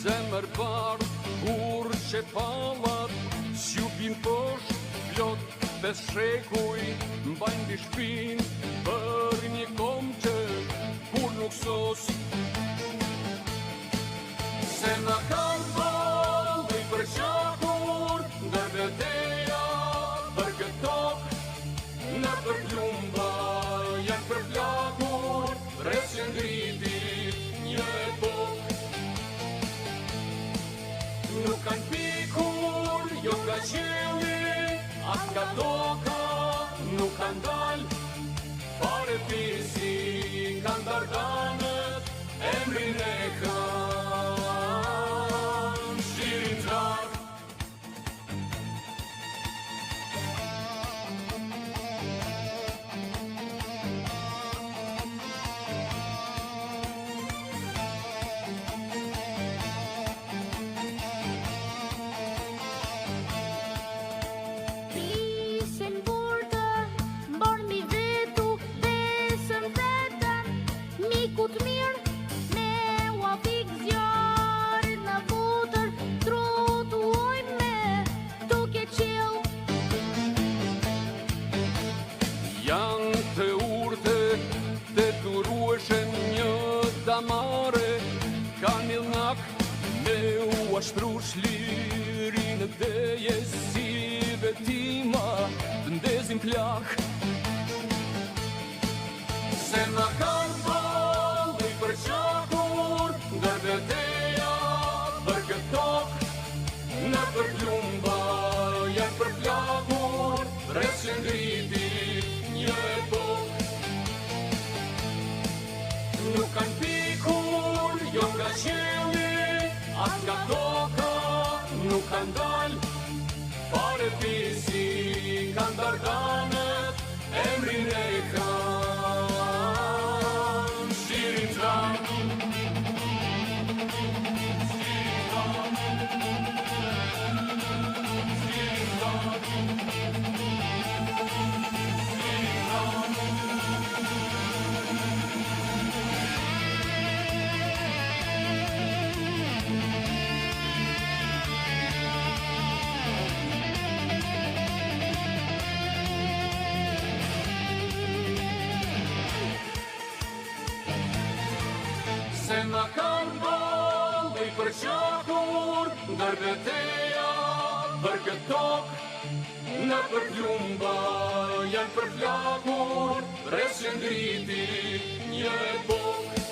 zemër bardh, kur që pallat, sjupin poshtë, plot bes shekuj, mbajnë mbi shpinë, për një kom që kur nuk sos. Se na kanë valli për qakur, ndër veteja për këtë tokë, në për plumba janë për plakur, rreth që ngriti një epokë. Nuk kanë pikur, jo nga qielli, as nga toka, nuk kanë dalë, fare pisi kanë dardanët, emrin e kanë shirin trak. Janë të urte, të turueshen një damare, ka një lnak me u ashtru shlirinë dhe jesive tima të ndezin plak. Se na kanë valli për qakur, ndër veteja për këtë tokë, në për plumba janë për plakur, rreth që ngriti një epokë. Nuk kanë pikur, jo nga qielli, as nga toka, nuk kanë dalë, fare pisi kanë dardanët, emrin e kanë shirin trak. Se na kanë valli për qakur, ndër veteja për këtë tokë, në për plumba janë për plakur, rreth që ngriti një epokë.